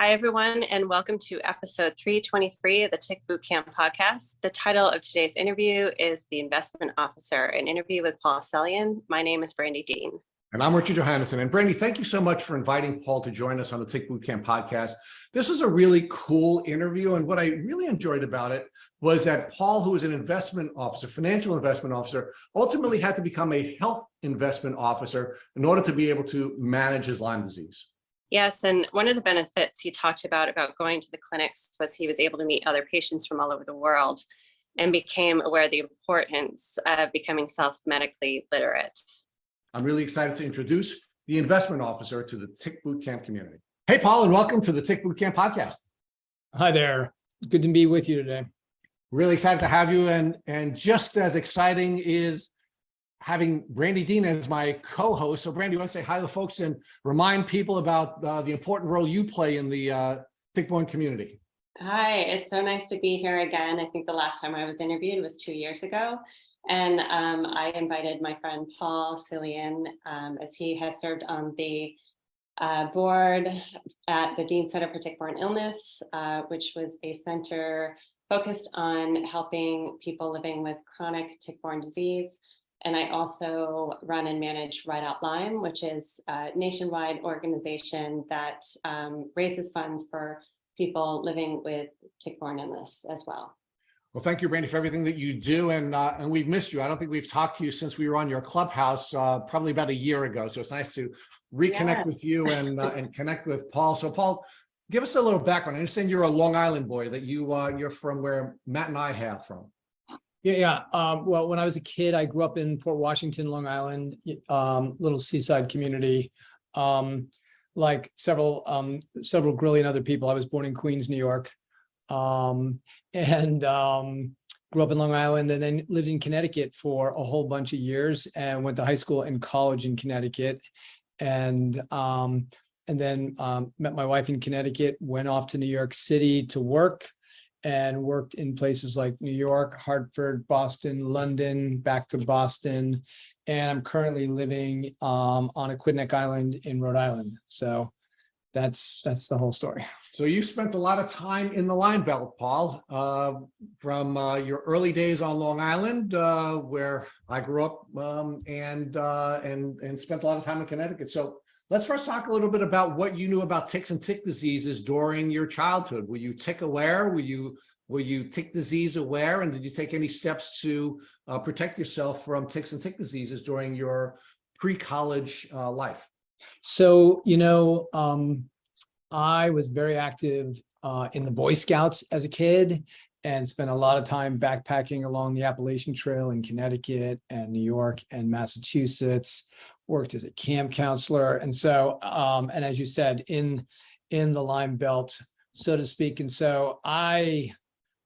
Hi, everyone, and welcome to episode 323 of the Tick Bootcamp podcast. The title of today's interview is The Investment Officer, an interview with Paul Selian. My name is Brandi Dean. And I'm Richard Johannesson. And Brandi, thank you so much for inviting Paul to join us on the Tick Bootcamp podcast. This was a really cool interview. And what I really enjoyed about it was that Paul, who is an investment officer, financial investment officer, ultimately had to become a health investment officer in order to be able to manage his Lyme disease. Yes, and one of the benefits he talked about going to the clinics was he was able to meet other patients from all over the world and became aware of the importance of becoming self-medically literate. I'm really excited to introduce the investment officer to the Tick Bootcamp community. Hey, Paul, and welcome to the Tick Bootcamp podcast. Hi there. Good to be with you today. Really excited to have you. And just as exciting is having Brandi Dean as my co-host. So Brandi, you want to say hi to the folks and remind people about the important role you play in the Tick Borne community. Hi, it's so nice to be here again. I think the last time I was interviewed was 2 years ago. And I invited my friend Paul Selian, as he has served on the board at the Dean Center for Tick Borne Illness, which was a center focused on helping people living with chronic tick-borne disease. And I also run and manage Ride Out Lyme, which is a nationwide organization that raises funds for people living with tick-borne illness as well. Well, thank you, Brandi, for everything that you do. And we've missed you. I don't think we've talked to you since we were on your Clubhouse probably about a year ago. So it's nice to reconnect with you and connect with Paul. So Paul, give us a little background. I understand you're a Long Island boy, that you're from where Matt and I hail from. Yeah. Well, when I was a kid, I grew up in Port Washington, Long Island, little seaside community. Like several brilliant other people. I was born in Queens, New York, and grew up in Long Island, and then lived in Connecticut for a whole bunch of years, and went to high school and college in Connecticut, and then met my wife in Connecticut. Went off to New York City to work. And worked in places like New York, Hartford, Boston, London, back to Boston. And I'm currently living on Aquidneck Island in Rhode Island. So that's the whole story. So you spent a lot of time in the Lyme Belt, Paul, from your early days on Long Island, where I grew up, and spent a lot of time in Connecticut. So let's first talk a little bit about what you knew about ticks and tick diseases during your childhood. Were you tick aware? Were you tick disease aware? And did you take any steps to protect yourself from ticks and tick diseases during your pre-college life? So, I was very active in the Boy Scouts as a kid and spent a lot of time backpacking along the Appalachian Trail in Connecticut and New York and Massachusetts. Worked as a camp counselor. And so, and as you said, in the Lyme Belt, so to speak. And so I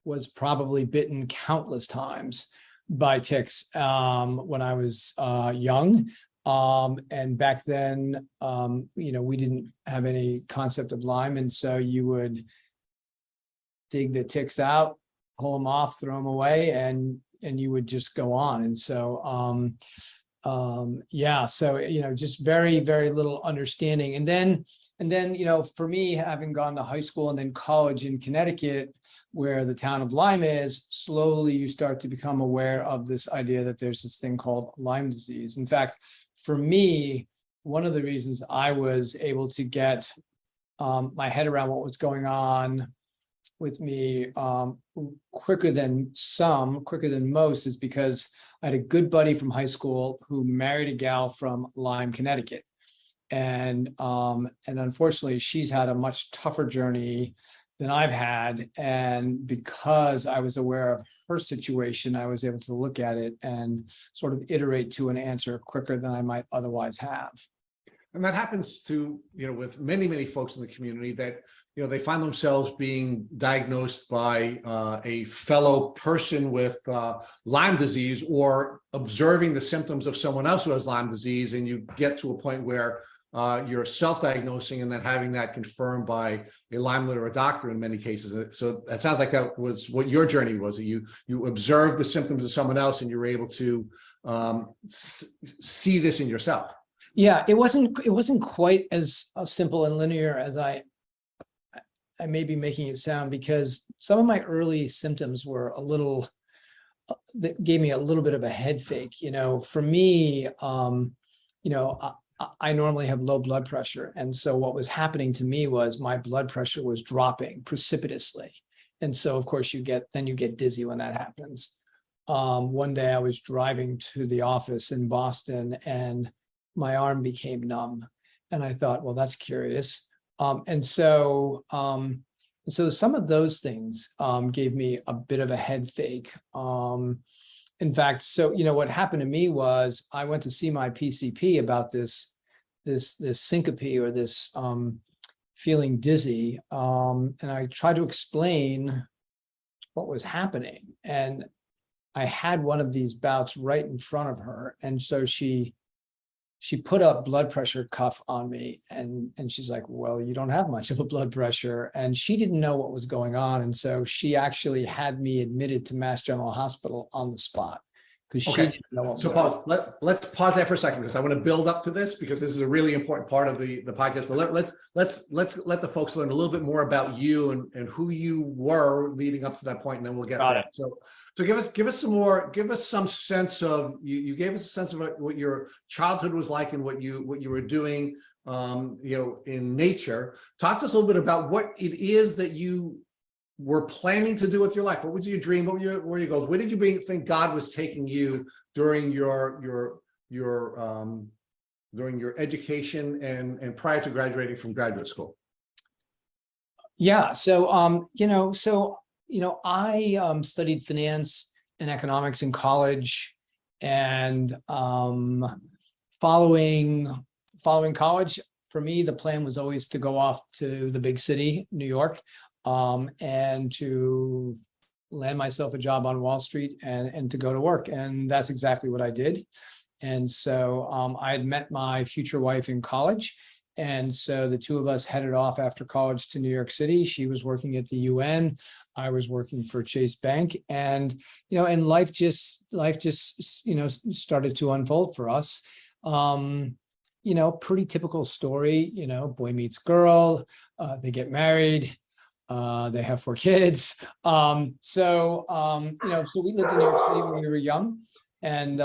was probably bitten countless times by ticks when I was young. And back then, we didn't have any concept of Lyme. And so you would dig the ticks out, pull them off, throw them away, and you would just go on. And so, so, just very, very little understanding. And then, for me, having gone to high school and then college in Connecticut, where the town of Lyme is, slowly you start to become aware of this idea that there's this thing called Lyme disease. In fact, for me, one of the reasons I was able to get my head around what was going on with me quicker than most, is because I had a good buddy from high school who married a gal from Lyme, Connecticut. And unfortunately, she's had a much tougher journey than I've had. And because I was aware of her situation, I was able to look at it and sort of iterate to an answer quicker than I might otherwise have. And that happens to, with many, many folks in the community that, they find themselves being diagnosed by a fellow person with Lyme disease, or observing the symptoms of someone else who has Lyme disease. And you get to a point where you're self-diagnosing and then having that confirmed by a Lyme literate doctor in many cases. So that sounds like that was what your journey was. That you observed the symptoms of someone else and you were able to see this in yourself. Yeah, it wasn't quite as simple and linear as I I may be making it sound, because some of my early symptoms were a little, that gave me a little bit of a head fake. For me, I normally have low blood pressure. And so what was happening to me was my blood pressure was dropping precipitously. And so of course you get dizzy when that happens. One day I was driving to the office in Boston and my arm became numb. And I thought, well, that's curious. So some of those things gave me a bit of a head fake. In fact, so what happened to me was I went to see my PCP about this syncope, or this feeling dizzy, and I tried to explain what was happening. And I had one of these bouts right in front of her, and so she put a blood pressure cuff on me, and she's like, well, you don't have much of a blood pressure. And she didn't know what was going on. And so she actually had me admitted to Mass General Hospital on the spot, because she didn't know what was going on. Let's pause there for a second, because I want to build up to this, because this is a really important part of the podcast. But let's let the folks learn a little bit more about you and who you were leading up to that point, and then we'll get there. So give us some sense of, you gave us a sense of what your childhood was like and what you were doing in nature. Talk to us a little bit about what it is that you were planning to do with your life. What was your dream? What were your goals? Where did you think God was taking you during your education and prior to graduating from graduate school? Yeah. So, I studied finance and economics in college, and following college, for me, the plan was always to go off to the big city, New York, and to land myself a job on Wall Street and to go to work. And that's exactly what I did. And so I had met my future wife in college. And so the two of us headed off after college to New York City. She was working at the UN. I was working for Chase Bank. And, and life just started to unfold for us. Pretty typical story, boy meets girl, they get married, they have 4 kids. So we lived in New York City when we were young, and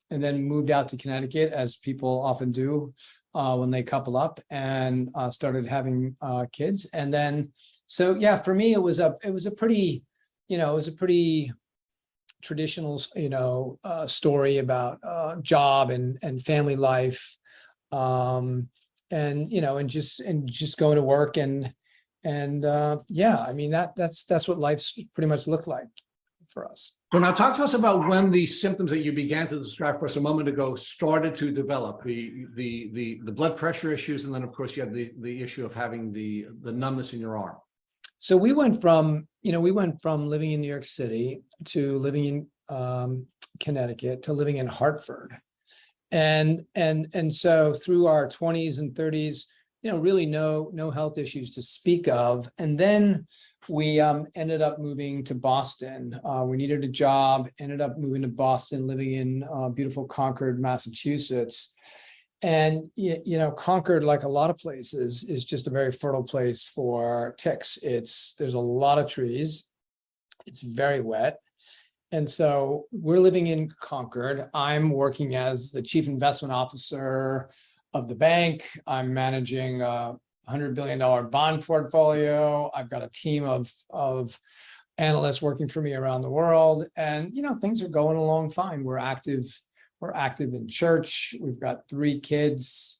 then moved out to Connecticut, as people often do when they couple up, and started having kids. And then, so yeah, for me, it was a pretty traditional, story about job and family life, and just going to work and yeah, I mean, that's what life's pretty much looked like for us. So now talk to us about when the symptoms that you began to describe for us a moment ago started to develop, the blood pressure issues, and then of course you had the issue of having the numbness in your arm. So we went from living in New York City to living in Connecticut to living in Hartford. And so through our 20s and 30s, really no health issues to speak of. And then we ended up moving to Boston. We needed a job, ended up moving to Boston, living in beautiful Concord, Massachusetts. And, Concord, like a lot of places, is just a very fertile place for ticks. There's a lot of trees. It's very wet. And so we're living in Concord. I'm working as the chief investment officer of the bank. I'm managing a $100 billion bond portfolio. I've got a team of analysts working for me around the world. And, things are going along fine. We're active in church. We've got 3 kids.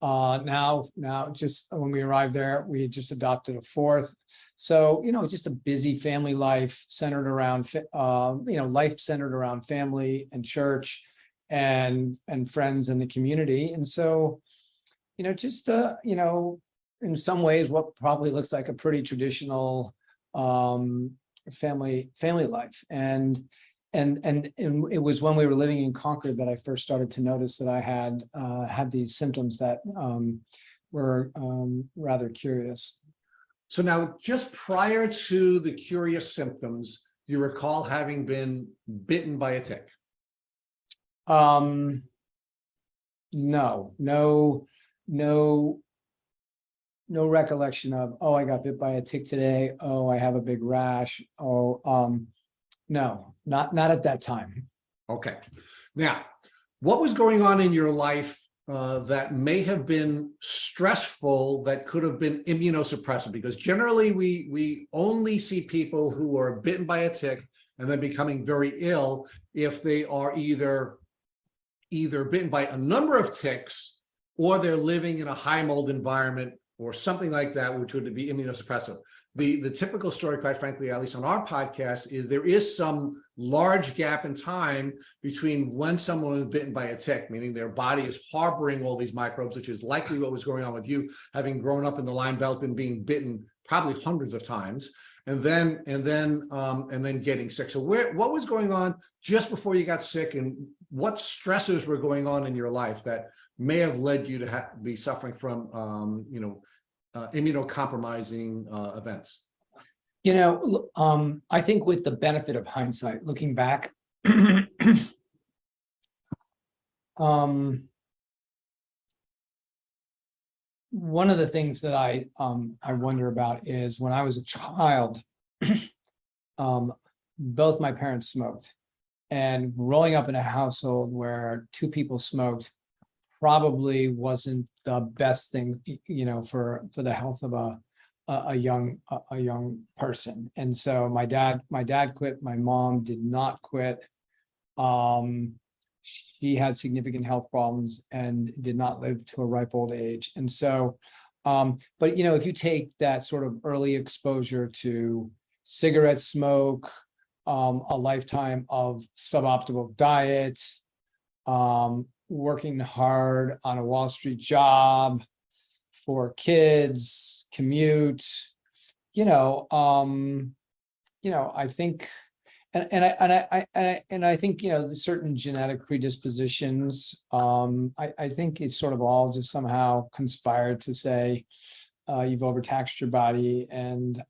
Now, just when we arrived there, we had just adopted a 4th. So, it's just a busy family life centered around, life centered around family and church and friends in the community. And so, in some ways, what probably looks like a pretty traditional family life. And it was when we were living in Concord that I first started to notice that I had these symptoms that were rather curious. So now, just prior to the curious symptoms, do you recall having been bitten by a tick? No. no recollection of, oh, I got bit by a tick today. Oh, I have a big rash. Oh, no, not at that time. Okay. Now, what was going on in your life that may have been stressful that could have been immunosuppressive? Because generally we only see people who are bitten by a tick and then becoming very ill if they are either bitten by a number of ticks or they're living in a high mold environment or something like that, which would be immunosuppressive. The typical story, quite frankly, at least on our podcast, is there is some large gap in time between when someone was bitten by a tick, meaning their body is harboring all these microbes, which is likely what was going on with you, having grown up in the Lyme belt and being bitten probably hundreds of times, and then getting sick. So what was going on just before you got sick, and what stressors were going on in your life that may have led you to be suffering from immunocompromising events? I think with the benefit of hindsight, looking back, one of the things that I wonder about is when I was a child, both my parents smoked, and growing up in a household where two people smoked probably wasn't the best thing, for the health of a young person. And so my dad quit. My mom did not quit. She had significant health problems and did not live to a ripe old age. And so, but if you take that sort of early exposure to cigarette smoke, a lifetime of suboptimal diet, working hard on a Wall Street job for kids, commute, I think, and I think, the certain genetic predispositions, I think it's sort of all just somehow conspired to say, you've overtaxed your body, and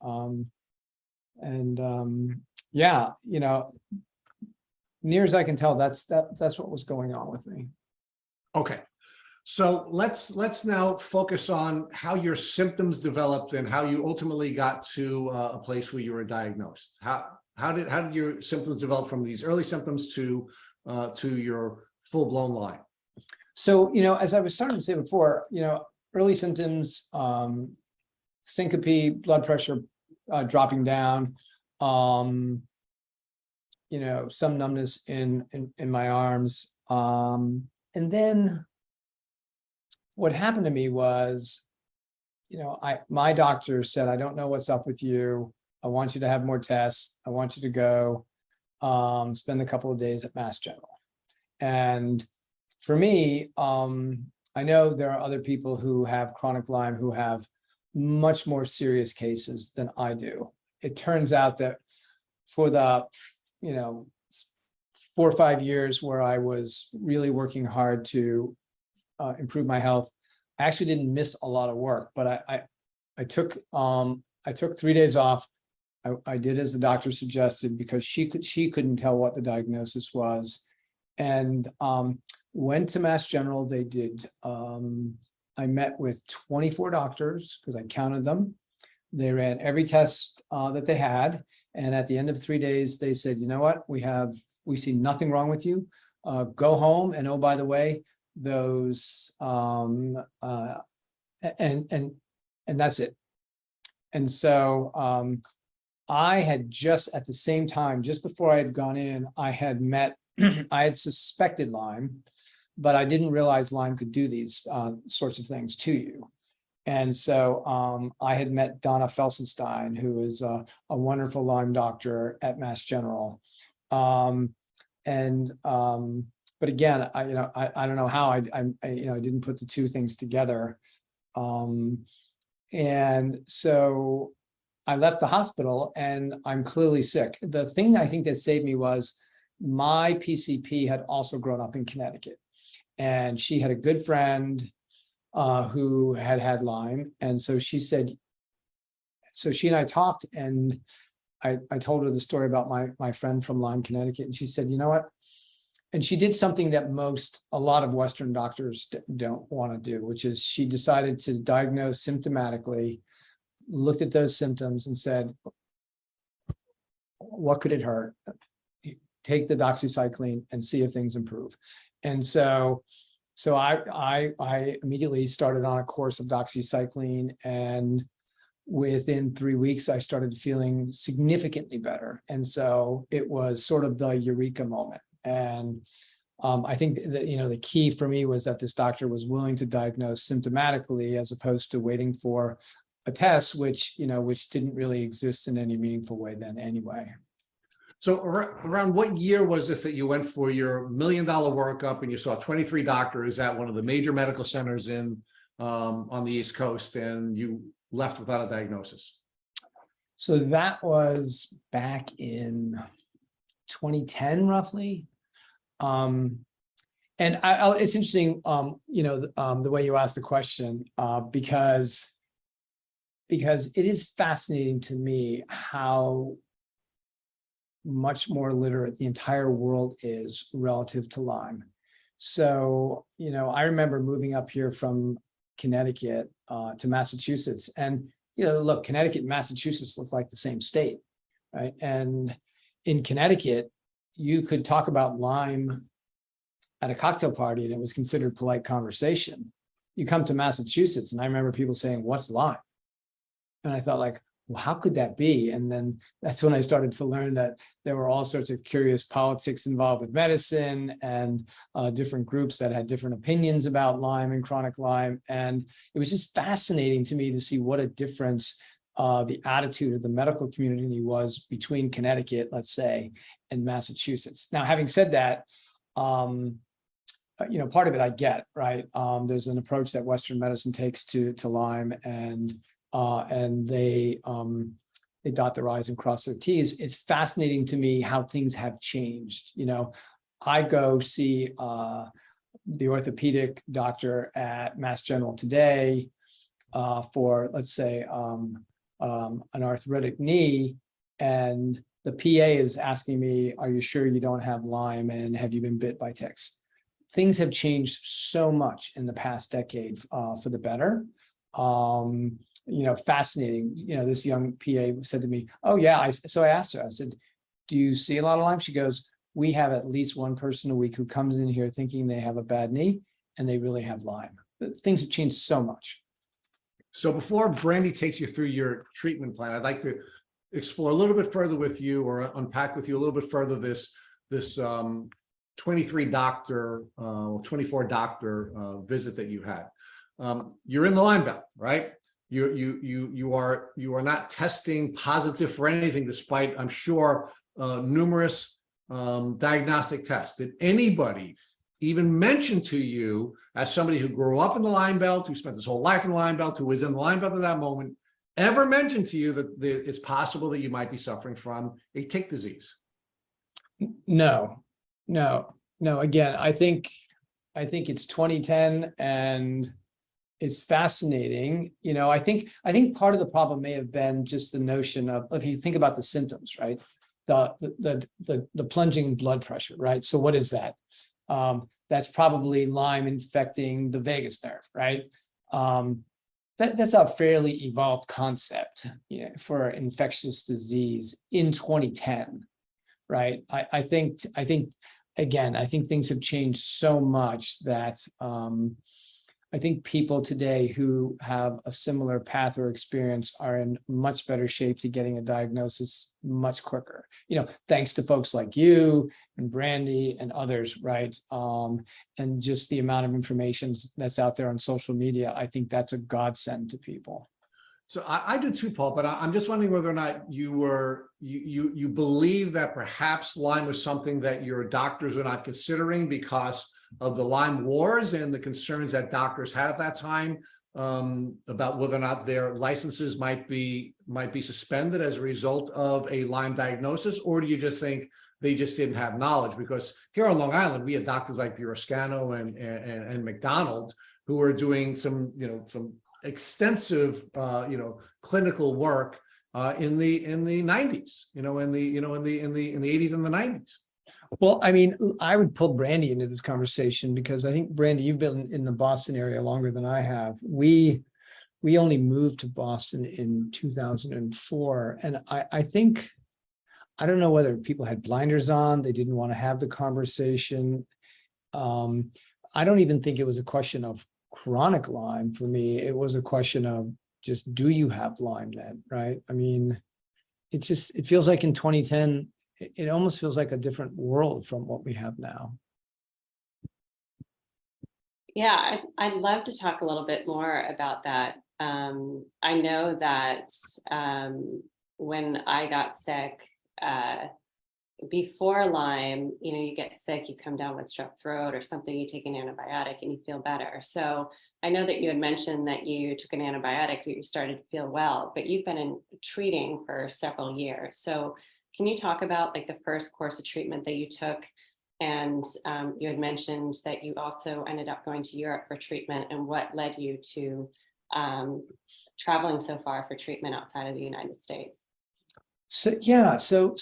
near as I can tell, that's what was going on with me. Okay. So let's now focus on how your symptoms developed and how you ultimately got to a place where you were diagnosed. How did your symptoms develop from these early symptoms to your full-blown Lyme? So, as I was starting to say before, early symptoms, syncope, blood pressure dropping down, some numbness in my arms, and then what happened to me was, my doctor said, I don't know what's up with you. I want you to have more tests. I want you to go spend a couple of days at Mass General. And for me, I know there are other people who have chronic Lyme who have much more serious cases than I do. It turns out that for the, 4 or 5 years where I was really working hard to improve my health, I actually didn't miss a lot of work, but I took 3 days off. I did as the doctor suggested because she couldn't tell what the diagnosis was, and went to Mass General. They did. I met with 24 doctors because I counted them. They ran every test that they had, and at the end of 3 days, they said, "You know what? We see nothing wrong with you. Go home, and oh, by the way, those and that's it." And so I had just at the same time, just before I had gone in, I had met, I had suspected Lyme, but I didn't realize Lyme could do these sorts of things to you. And so I had met Donna Felsenstein, who is a wonderful Lyme doctor at Mass General. But again, I don't know how I didn't put the two things together. And so I left the hospital and I'm clearly sick. The thing I think that saved me was my PCP had also grown up in Connecticut, and she had a good friend who had Lyme. And so she said, so she and I talked, and I told her the story about my friend from Lyme, Connecticut. And she said, "You know what? and she did something that a lot of Western doctors don't want to do, which is she decided to diagnose symptomatically, looked at those symptoms and said, what could it hurt? Take the doxycycline and see if things improve. And so I immediately started on a course of doxycycline, and within 3 weeks, I started feeling significantly better. And so it was sort of the eureka moment. And I think that, the key for me was that this doctor was willing to diagnose symptomatically as opposed to waiting for a test, which didn't really exist in any meaningful way then anyway. So around what year was this that you went for your $1 million workup and you saw 23 doctors at one of the major medical centers on the East Coast, and you left without a diagnosis? So that was back in 2010, roughly. And it's interesting, the way you asked the question, because it is fascinating to me how much more literate the entire world is relative to Lyme. So, I remember moving up here from Connecticut to Massachusetts, and, look, Connecticut and Massachusetts look like the same state, right? And in Connecticut, you could talk about Lyme at a cocktail party and it was considered polite conversation. You come to Massachusetts and I remember people saying, what's Lyme? And I thought, like, well, how could that be? And then that's when I started to learn that there were all sorts of curious politics involved with medicine and different groups that had different opinions about Lyme and chronic Lyme. And it was just fascinating to me to see what a difference the attitude of the medical community was between Connecticut, let's say, and Massachusetts. Now, having said that, part of it I get, right? There's an approach that Western medicine takes to Lyme, and they dot their I's and cross their T's. It's fascinating to me how things have changed. I go see the orthopedic doctor at Mass General today for, let's say, an arthritic knee, and the PA is asking me, are you sure you don't have Lyme, and have you been bit by ticks? Things have changed so much in the past decade for the better. Fascinating. This young PA said to me, oh yeah. So I asked her, I said, do you see a lot of Lyme? She goes, we have at least one person a week who comes in here thinking they have a bad knee and they really have Lyme. Things have changed so much. So before Brandi takes you through your treatment plan, I'd like to explore a little bit further with you, or unpack with you a little bit further this 23 doctor, 24 doctor visit that you had. You're in the Lyme belt, right? You are not testing positive for anything, despite, I'm sure, numerous diagnostic tests. Did anybody even mention to you, as somebody who grew up in the Lyme belt, who spent his whole life in the Lyme belt, who was in the Lyme belt at that moment, ever mention to you that it's possible that you might be suffering from a tick disease? No. Again, I think it's 2010, and it's fascinating. I think part of the problem may have been just the notion of, if you think about the symptoms, right? The plunging blood pressure, right? So what is that? That's probably Lyme infecting the vagus nerve, right? That's a fairly evolved concept for infectious disease in 2010, right? I think things have changed so much that I think people today who have a similar path or experience are in much better shape to getting a diagnosis much quicker, thanks to folks like you and Brandi and others, right? And just the amount of information that's out there on social media, I think that's a godsend to people. So I do too, Paul, but I'm just wondering whether or not you believe that perhaps Lyme was something that your doctors were not considering because of the Lyme wars and the concerns that doctors had at that time about whether or not their licenses might be suspended as a result of a Lyme diagnosis, or do you just think they just didn't have knowledge? Because here on Long Island, we had doctors like Buroscano and McDonald who were doing some extensive clinical work in the 90s, in the 80s and the 90s. Well, I mean, I would pull Brandi into this conversation because I think, Brandi, you've been in the Boston area longer than I have. We only moved to Boston in 2004. And I think, I don't know whether people had blinders on, they didn't want to have the conversation. I don't even think it was a question of chronic Lyme for me. It was a question of just, do you have Lyme then, right? I mean, it feels like in 2010, it almost feels like a different world from what we have now. Yeah, I'd love to talk a little bit more about that. I know that when I got sick, before Lyme, you get sick, you come down with strep throat or something, you take an antibiotic and you feel better. So I know that you had mentioned that you took an antibiotic, so you started to feel well, but you've been in treating for several years. So can you talk about like the first course of treatment that you took? And you had mentioned that you also ended up going to Europe for treatment, and what led you to traveling so far for treatment outside of the United States? So yeah, so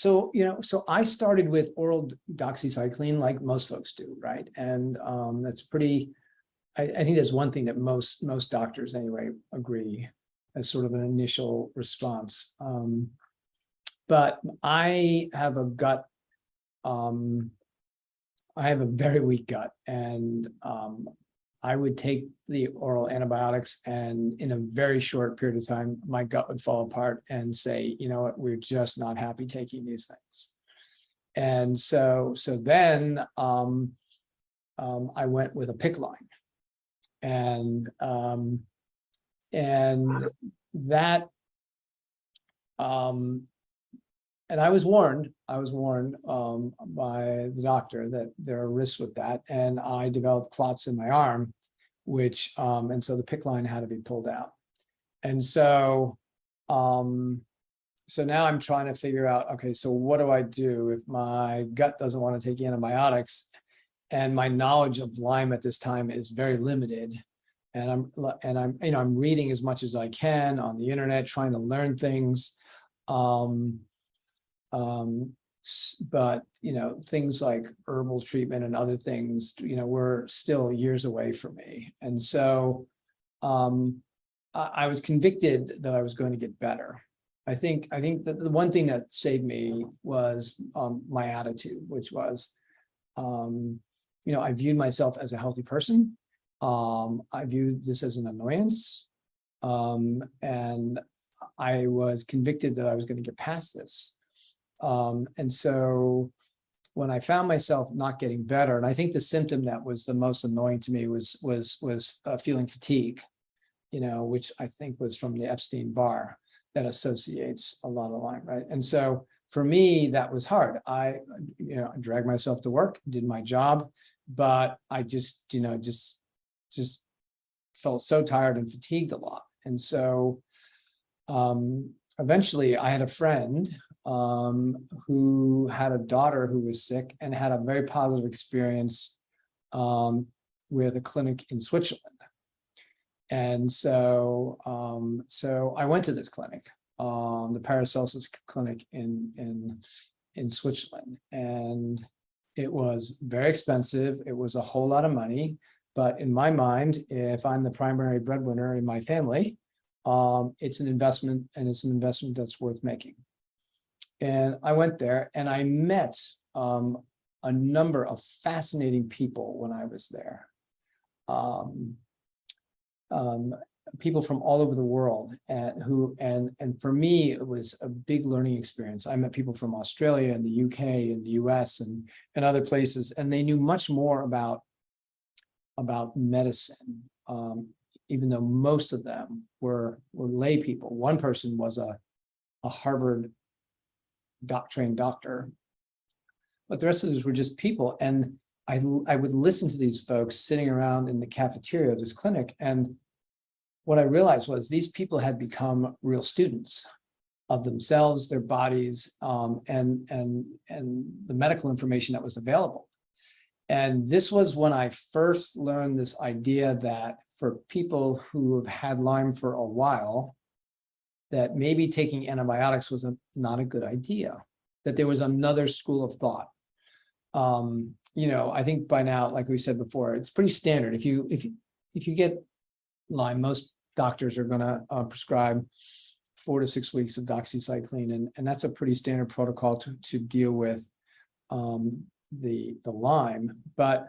I started with oral doxycycline like most folks do, right? And that's pretty. I think that's one thing that most doctors anyway agree as sort of an initial response. But I have a gut. I have a very weak gut, and I would take the oral antibiotics, and in a very short period of time, my gut would fall apart and say, you know what, we're just not happy taking these things. And so then I went with a PICC line, and that and I was warned by the doctor that there are risks with that. And I developed clots in my arm, which, and so the PICC line had to be pulled out. And so, so now I'm trying to figure out, okay, so what do I do if my gut doesn't want to take antibiotics and my knowledge of Lyme at this time is very limited. And I'm reading as much as I can on the internet, trying to learn things. But things like herbal treatment and other things, were still years away from me. And so I was convicted that I was going to get better. I think that the one thing that saved me was my attitude, which was, I viewed myself as a healthy person. I viewed this as an annoyance. And I was convicted that I was going to get past this. And so when I found myself not getting better, and I think the symptom that was the most annoying to me was feeling fatigue, which I think was from the Epstein-Barr that associates a lot of Lyme, right? And so for me, that was hard. I dragged myself to work, did my job, but I just felt so tired and fatigued a lot. And so eventually I had a friend who had a daughter who was sick and had a very positive experience with a clinic in Switzerland. And so I went to this clinic, the Paracelsus clinic in Switzerland, and it was very expensive. It was a whole lot of money, but in my mind, if I'm the primary breadwinner in my family, it's an investment, and it's an investment that's worth making. And I went there and I met a number of fascinating people when I was there. People from all over the world, and for me, it was a big learning experience. I met people from Australia and the UK and the US and other places, and they knew much more about medicine, even though most of them were lay people. One person was a Harvard trained doctor, but the rest of us were just people. And I would listen to these folks sitting around in the cafeteria of this clinic, and what I realized was these people had become real students of themselves, their bodies, and the medical information that was available. And this was when I first learned this idea that for people who have had Lyme for a while, that maybe taking antibiotics was not a good idea, that there was another school of thought. I think by now, like we said before, it's pretty standard. If you get Lyme, most doctors are going to prescribe 4 to 6 weeks of doxycycline, and that's a pretty standard protocol to deal with the Lyme. But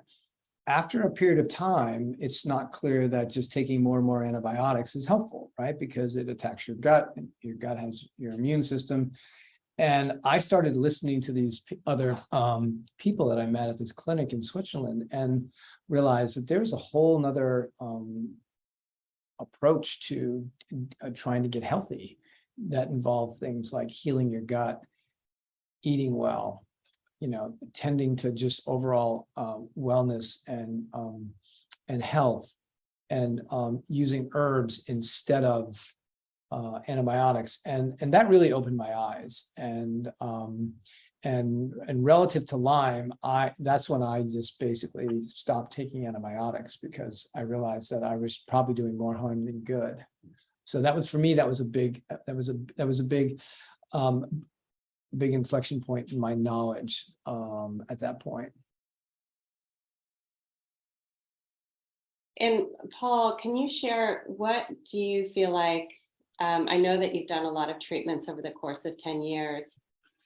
after a period of time, it's not clear that just taking more and more antibiotics is helpful, right? Because it attacks your gut, and your gut has your immune system. And I started listening to these other people that I met at this clinic in Switzerland, and realized that there's a whole nother approach to trying to get healthy that involve things like healing your gut, eating well, tending to just overall wellness and health, and using herbs instead of antibiotics, and that really opened my eyes. And relative to Lyme, that's when I just basically stopped taking antibiotics, because I realized that I was probably doing more harm than good. So that was, for me, that was a big big inflection point in my knowledge at that point. And Paul, can you share, what do you feel like, I know that you've done a lot of treatments over the course of 10 years.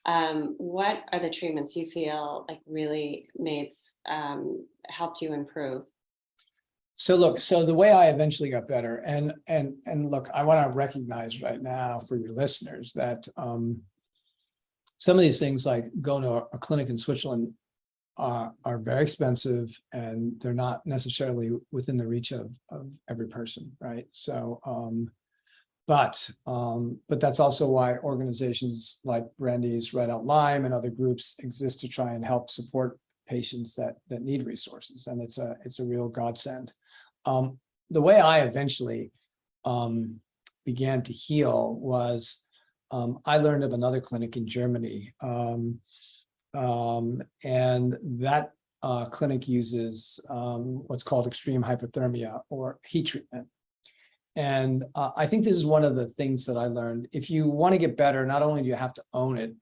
What are the treatments you feel like really helped you improve? So the way I eventually got better, and look, I want to recognize right now for your listeners that some of these things, like going to a clinic in Switzerland, are very expensive, and they're not necessarily within the reach of every person, right? So, but that's also why organizations like Brandi's Red Out Lyme and other groups exist, to try and help support patients that need resources, and it's a real godsend. The way I eventually began to heal was, I learned of another clinic in Germany, and that clinic uses what's called extreme hypothermia, or heat treatment. And I think this is one of the things that I learned. If you want to get better, not only do you have to own it,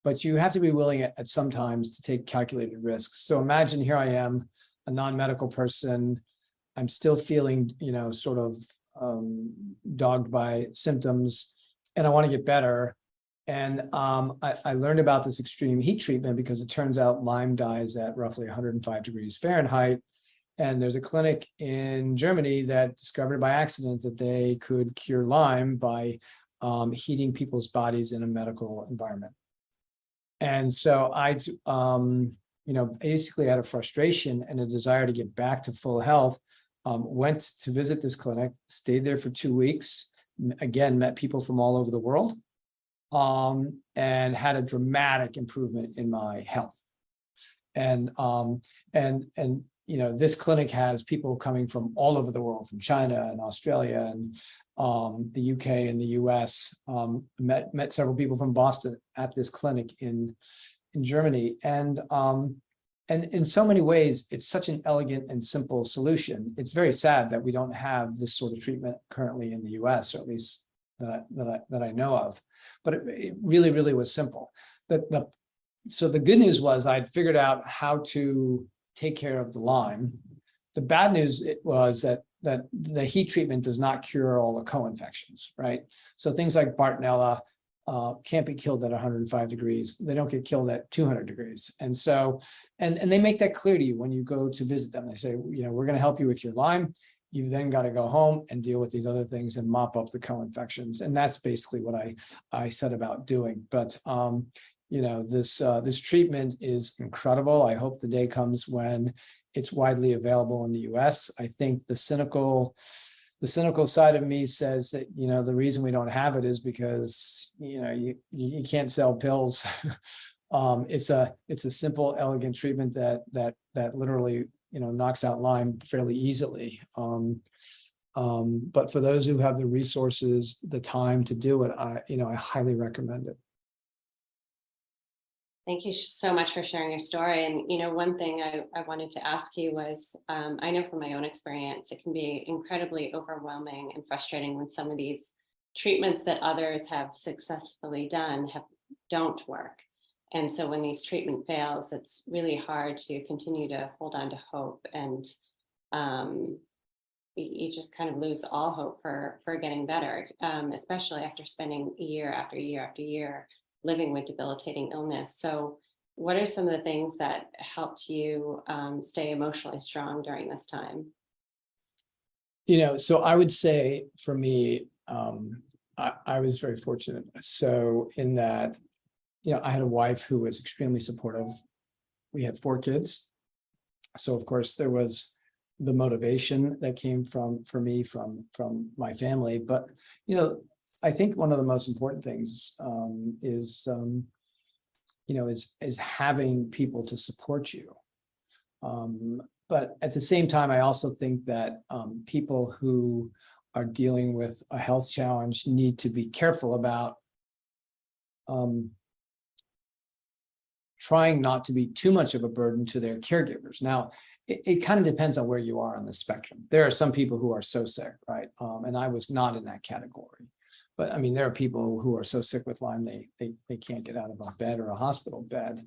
but you have to be willing at some times to take calculated risks. So imagine, here I am, a non-medical person. I'm still feeling, sort of dogged by symptoms, and I want to get better. And I learned about this extreme heat treatment because it turns out Lyme dies at roughly 105 degrees Fahrenheit. And there's a clinic in Germany that discovered by accident that they could cure Lyme by heating people's bodies in a medical environment. And so I, basically out of frustration and a desire to get back to full health, went to visit this clinic, stayed there for 2 weeks, again, met people from all over the world, and had a dramatic improvement in my health. And this clinic has people coming from all over the world, from China and Australia and the UK and the US. Met several people from Boston at this clinic in Germany. And in so many ways, it's such an elegant and simple solution. It's very sad that we don't have this sort of treatment currently in the US, or at least that I know of. But it really, really was simple. So the good news was I'd figured out how to take care of the Lyme. The bad news was that the heat treatment does not cure all the co-infections, right? So things like Bartonella can't be killed at 105 degrees. They don't get killed at 200 degrees. And so, and they make that clear to you when you go to visit them. They say, we're going to help you with your Lyme. You've then got to go home and deal with these other things and mop up the co-infections. And that's basically what I set about doing. But this treatment is incredible. I hope the day comes when it's widely available in the US. I think the cynical side of me says that, the reason we don't have it is because, you can't sell pills. It's a simple, elegant treatment that literally, knocks out Lyme fairly easily. But for those who have the resources, the time to do it, I highly recommend it. Thank you so much for sharing your story. And, one thing I wanted to ask you was, I know from my own experience, it can be incredibly overwhelming and frustrating when some of these treatments that others have successfully done don't work. And so when these treatment fails, it's really hard to continue to hold on to hope. And you just kind of lose all hope for getting better, especially after spending year after year after year living with debilitating illness. So what are some of the things that helped you stay emotionally strong during this time? So I would say for me, I was very fortunate. So in that, I had a wife who was extremely supportive. We had 4 kids. So of course there was the motivation that came from my family. But, I think one of the most important things is having people to support you. But at the same time, I also think that people who are dealing with a health challenge need to be careful about trying not to be too much of a burden to their caregivers. Now, it kind of depends on where you are on the spectrum. There are some people who are so sick, right? And I was not in that category. But I mean, there are people who are so sick with Lyme, they can't get out of a bed or a hospital bed.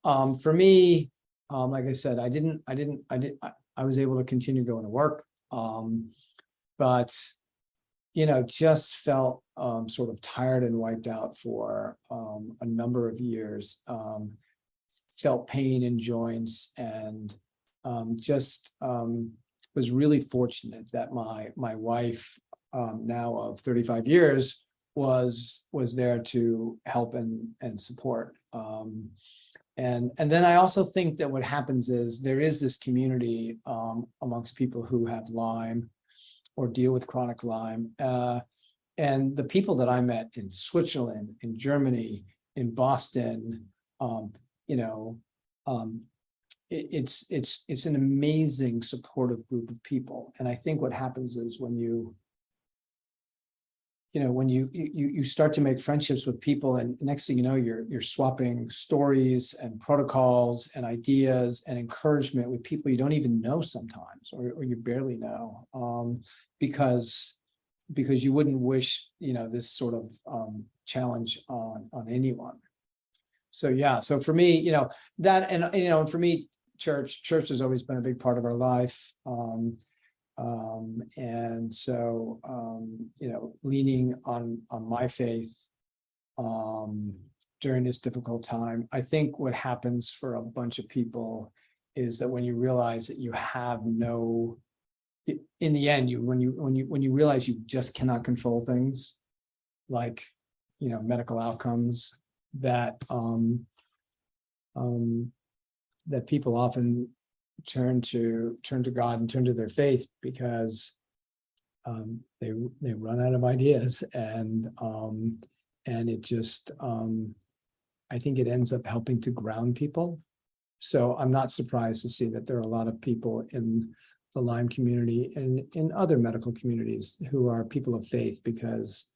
For me, like I said, I was able to continue going to work, but just felt sort of tired and wiped out for a number of years. Felt pain in joints, and was really fortunate that my wife, now of 35 years, was there to help and support. And then I also think that what happens is there is this community amongst people who have Lyme or deal with chronic Lyme. And the people that I met in Switzerland, in Germany, in Boston, it's an amazing supportive group of people. And I think what happens is when you start to make friendships with people, and next thing you know, you're swapping stories and protocols and ideas and encouragement with people you don't even know sometimes, or you barely know, because you wouldn't wish this sort of challenge on anyone. So yeah, so for me, that, and for me, church has always been a big part of our life. And so, leaning on my faith during this difficult time, I think what happens for a bunch of people is that when you realize that you have no, in the end, when you realize you just cannot control things like, medical outcomes, that that people often turn to God and turn to their faith, because they run out of ideas, and it just I think it ends up helping to ground people. So I'm not surprised to see that there are a lot of people in the Lyme community and in other medical communities who are people of faith, because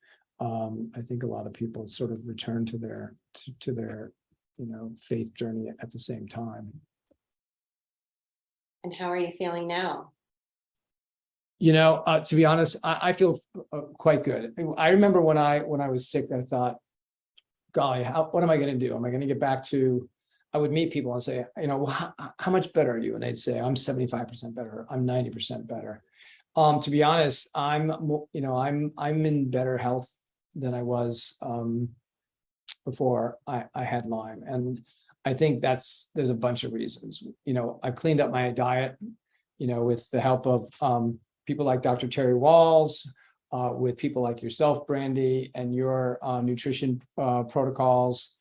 I think a lot of people sort of return to their faith journey at the same time. And how are you feeling now? To be honest, I feel quite good. I remember when I was sick, I thought, golly, what am I going to do? Am I going to get back to, I would meet people and say, how much better are you? And they'd say, I'm 75% better. I'm 90% better. To be honest, I'm in better health than I was before I had Lyme. And I think there's a bunch of reasons. I've cleaned up my diet, with the help of people like Dr. Terry Walls, with people like yourself, Brandi, and your nutrition protocols.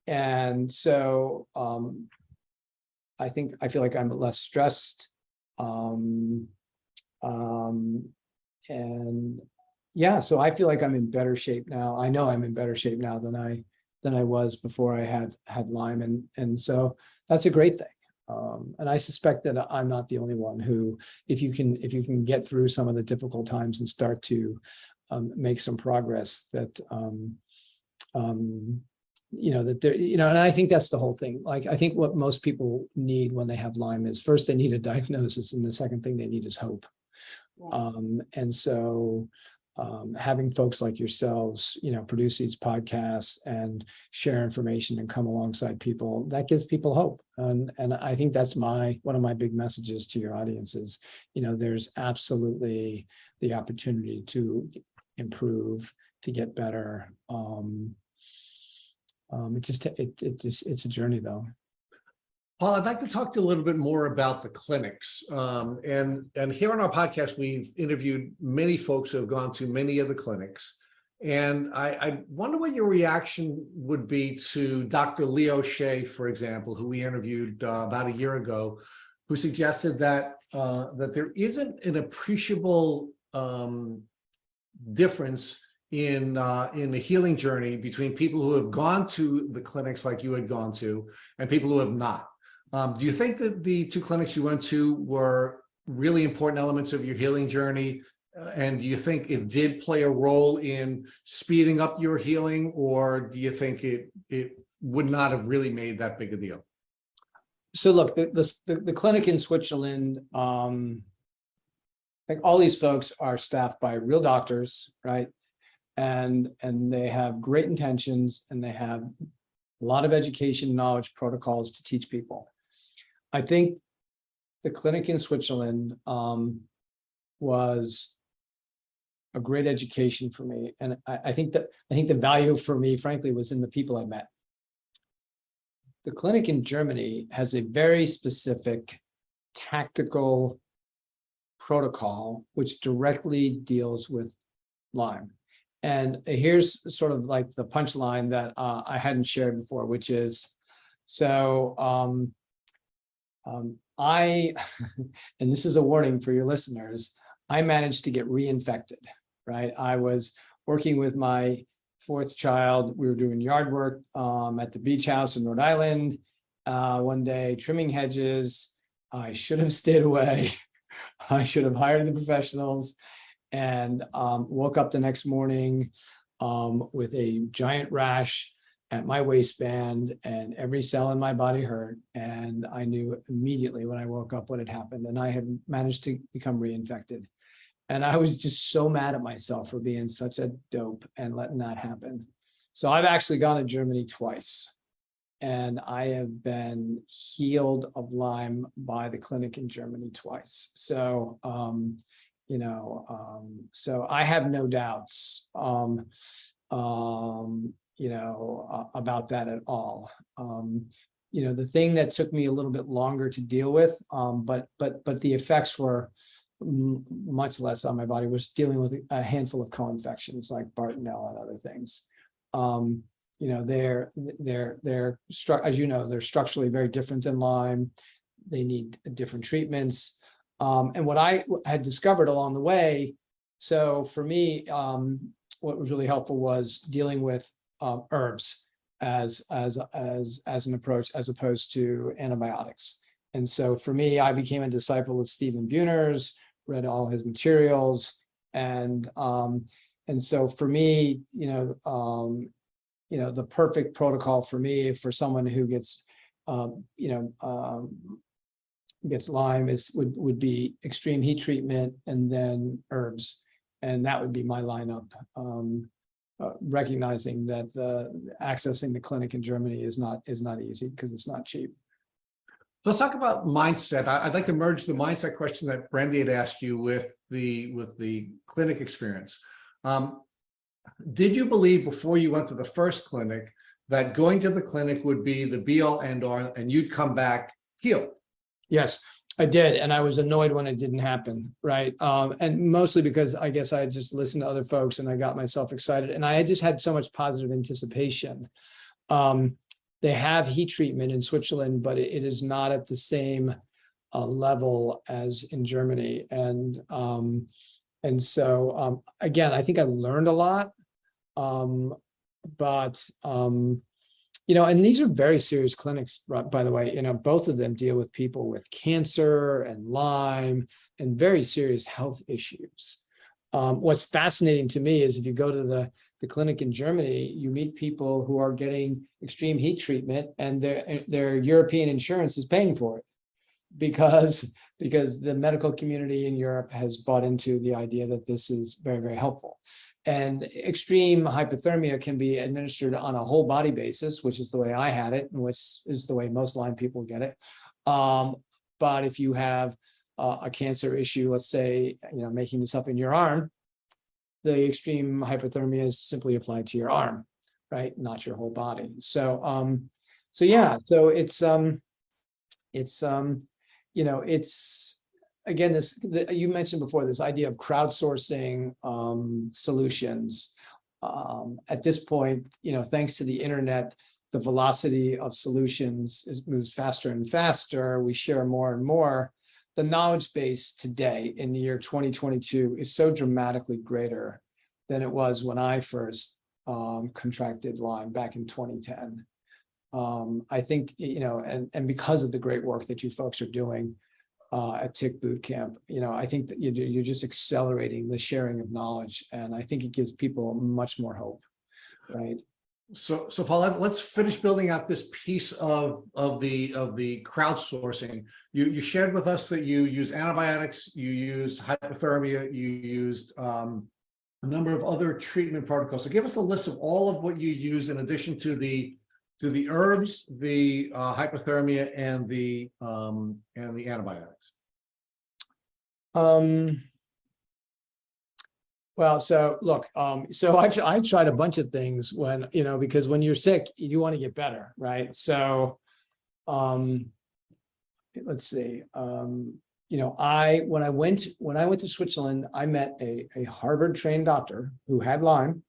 And so I feel like I'm less stressed. And yeah, so I feel like I'm in better shape now. I know I'm in better shape now than I was before I had Lyme, and so that's a great thing. And I suspect that I'm not the only one who, if you can get through some of the difficult times and start to make some progress, that that there, and I think that's the whole thing. Like, I think what most people need when they have Lyme is, first they need a diagnosis, and the second thing they need is hope. Yeah. And so having folks like yourselves, produce these podcasts and share information and come alongside people, that gives people hope. And I think that's one of my big messages to your audience is, there's absolutely the opportunity to improve, to get better. It's a journey though. Paul, I'd like to talk to you a little bit more about the clinics. And here on our podcast, we've interviewed many folks who have gone to many of the clinics. And I wonder what your reaction would be to Dr. Leo Shea, for example, who we interviewed about a year ago, who suggested that there isn't an appreciable difference in the healing journey between people who have gone to the clinics like you had gone to and people who have not. Do you think that the two clinics you went to were really important elements of your healing journey? And do you think it did play a role in speeding up your healing, or do you think it would not have really made that big a deal? So look, the clinic in Switzerland, like all these folks are staffed by real doctors, right? And they have great intentions, and they have a lot of education, knowledge, protocols to teach people. I think the clinic in Switzerland was a great education for me, and I think the value for me, frankly, was in the people I met. The clinic in Germany has a very specific tactical protocol which directly deals with Lyme. And here's sort of like the punchline that I hadn't shared before, which is, so and this is a warning for your listeners, I managed to get reinfected, right? I was working with my fourth child. We were doing yard work at the beach house in Rhode Island. One day, trimming hedges. I should have stayed away. I should have hired the professionals, and woke up the next morning with a giant rash at my waistband, and every cell in my body hurt. And I knew immediately when I woke up what had happened, and I had managed to become reinfected. And I was just so mad at myself for being such a dope and letting that happen. So I've actually gone to Germany twice, and I have been healed of Lyme by the clinic in Germany twice. So, so I have no doubts, about that at all. The thing that took me a little bit longer to deal with, but the effects were much less on my body, was dealing with a handful of co-infections like Bartonella and other things. They're as you know, they're structurally very different than Lyme. They need different treatments. And what I had discovered along the way, so for me, what was really helpful was dealing with herbs as an approach, as opposed to antibiotics. And so for me, I became a disciple of Stephen Buhner's, read all his materials, and so for me, the perfect protocol for me, for someone who gets Lyme, would be extreme heat treatment and then herbs, and that would be my lineup. Recognizing that accessing the clinic in Germany is not easy because it's not cheap. So let's talk about mindset. I'd like to merge the mindset question that Brandi had asked you with the clinic experience. Did you believe before you went to the first clinic that going to the clinic would be the be all end all, and you'd come back healed? Yes, I did. And I was annoyed when it didn't happen. Right. And mostly because I guess I had just listened to other folks and I got myself excited, and I had just had so much positive anticipation. They have heat treatment in Switzerland, but it is not at the same level as in Germany. And so again, I think I learned a lot. And these are very serious clinics, by the way. Both of them deal with people with cancer and Lyme and very serious health issues. What's fascinating to me is if you go to the clinic in Germany, you meet people who are getting extreme heat treatment, and their European insurance is paying for it. because the medical community in Europe has bought into the idea that this is very, very helpful. And extreme hypothermia can be administered on a whole body basis, which is the way I had it, and which is the way most Lyme people get it. But if you have a cancer issue, let's say, making this up, in your arm, the extreme hypothermia is simply applied to your arm, right? Not your whole body. So, yeah, so it's again, you mentioned before, this idea of crowdsourcing solutions. At this point, thanks to the internet, the velocity of solutions moves faster and faster. We share more and more. The knowledge base today in the year 2022 is so dramatically greater than it was when I first contracted Lyme back in 2010. I think, and because of the great work that you folks are doing at Tick Boot Camp, I think that you're just accelerating the sharing of knowledge, and I think it gives people much more hope, right? So Paul, let's finish building out this piece of the crowdsourcing. You shared with us that you use antibiotics, you used hypothermia, you used a number of other treatment protocols. So give us a list of all of what you use in addition to the herbs, the hypothermia, and the antibiotics. Well, so look, so I tried a bunch of things when, because when you're sick, you want to get better, right? So, let's see, when I went to Switzerland, I met a Harvard trained doctor who had Lyme,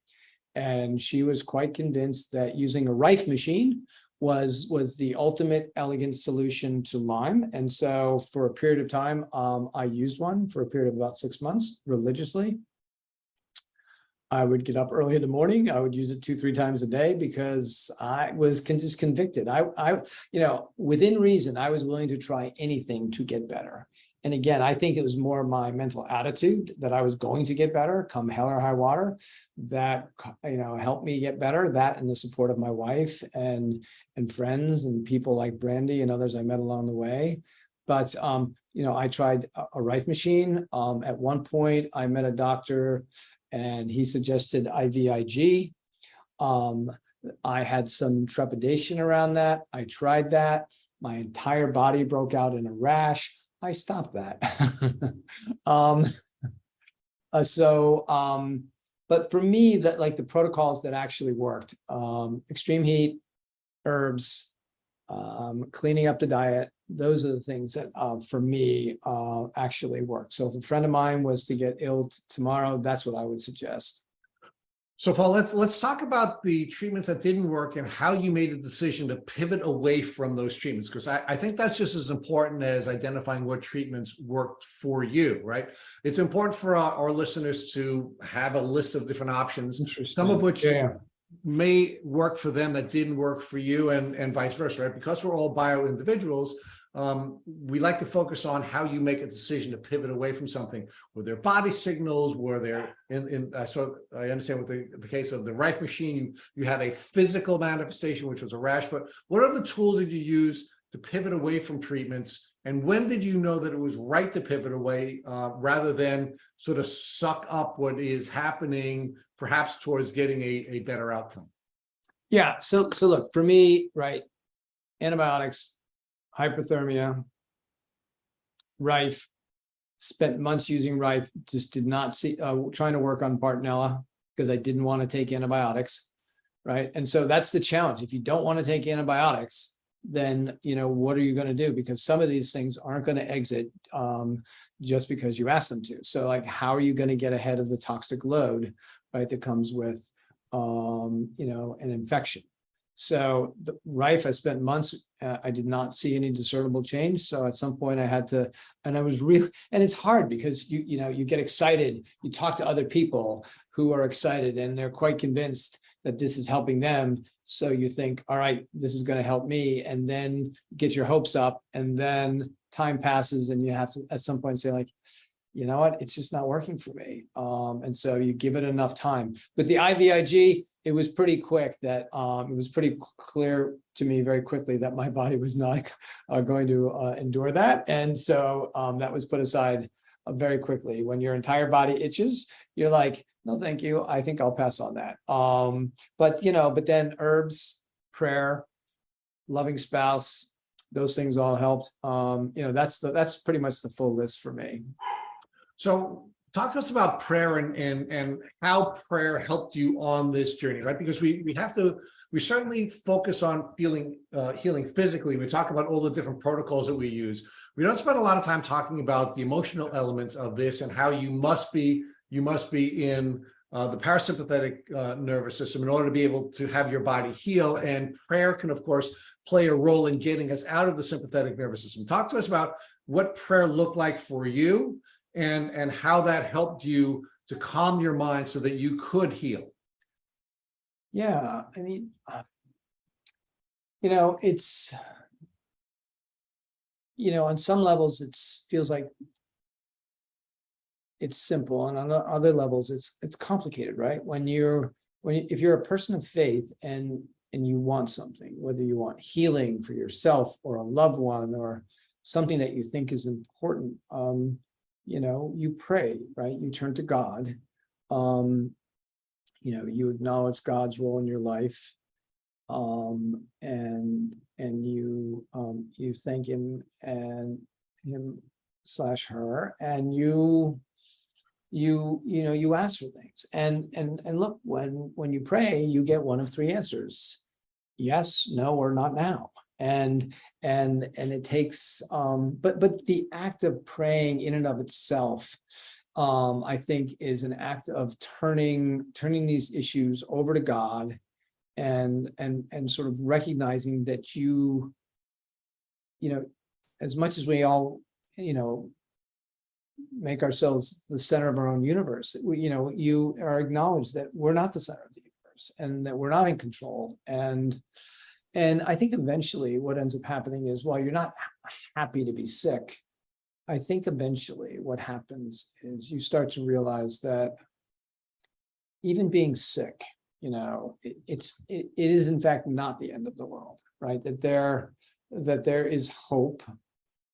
and she was quite convinced that using a Rife machine was the ultimate elegant solution to Lyme. And so for a period of time, I used one for a period of about 6 months religiously. I would get up early in the morning. I would use it 2-3 times a day because I was just convicted. I within reason, I was willing to try anything to get better. And again, I think it was more my mental attitude that I was going to get better, come hell or high water, that helped me get better. That and the support of my wife and friends and people like Brandi and others I met along the way. But I tried a Rife machine. At one point, I met a doctor, and he suggested IVIG. I had some trepidation around that. I tried that. My entire body broke out in a rash. I stopped that. But for me, that the protocols that actually worked, extreme heat, herbs, cleaning up the diet, those are the things that for me actually work. So if a friend of mine was to get ill tomorrow, that's what I would suggest. So Paul, let's talk about the treatments that didn't work and how you made the decision to pivot away from those treatments, because I think that's just as important as identifying what treatments worked for you, right? It's important for our listeners to have a list of different options, some of which may work for them that didn't work for you, and vice versa, right? Because we're all bio individuals. We like to focus on how you make a decision to pivot away from something. Were there body signals? Were there so I understand with the case of the Rife machine, you had a physical manifestation, which was a rash, but what are the tools that you use to pivot away from treatments? And when did you know that it was right to pivot away rather than sort of suck up what is happening, perhaps towards getting a better outcome? Yeah, so look, for me, right, antibiotics, hyperthermia, Rife, spent months using Rife, just did not see, trying to work on Bartonella because I didn't want to take antibiotics, right? And so that's the challenge. If you don't want to take antibiotics, then, what are you going to do? Because some of these things aren't going to exit just because you ask them to. So how are you going to get ahead of the toxic load, right, that comes with, an infection? So the Rife, I spent months, I did not see any discernible change. So at some point I had to, and I was really, and it's hard because you get excited, you talk to other people who are excited and they're quite convinced that this is helping them. So you think, all right, this is going to help me. And then get your hopes up, and then time passes and you have to at some point say you know what, it's just not working for me. And so you give it enough time. But the IVIG, it was pretty quick that it was pretty clear to me very quickly that my body was not going to endure that. And so that was put aside very quickly. When your entire body itches, you're like, no, thank you. I think I'll pass on that. But then herbs, prayer, loving spouse, those things all helped. That's pretty much the full list for me. So talk to us about prayer and how prayer helped you on this journey, right? Because we certainly focus on healing physically. We talk about all the different protocols that we use. We don't spend a lot of time talking about the emotional elements of this and how you must be in the parasympathetic nervous system in order to be able to have your body heal. And prayer can, of course, play a role in getting us out of the sympathetic nervous system. Talk to us about what prayer looked like for you and how that helped you to calm your mind so that you could heal. Yeah, I mean, it's, on some levels, it feels like it's simple, and on other levels, it's complicated, right? If you're a person of faith and you want something, whether you want healing for yourself or a loved one or something that you think is important, you pray, right? You turn to God. You acknowledge God's role in your life, and you thank him and him/her, and you ask for things. And look, when you pray, you get one of three answers: yes, no, or not now. And it takes, but the act of praying in and of itself, I think, is an act of turning these issues over to God, and sort of recognizing that as much as we all, make ourselves the center of our own universe, you are acknowledged that we're not the center of the universe and that we're not in control. And I think eventually what ends up happening is, while you're not happy to be sick, I think eventually what happens is you start to realize that even being sick, it is in fact not the end of the world, right? That there is hope.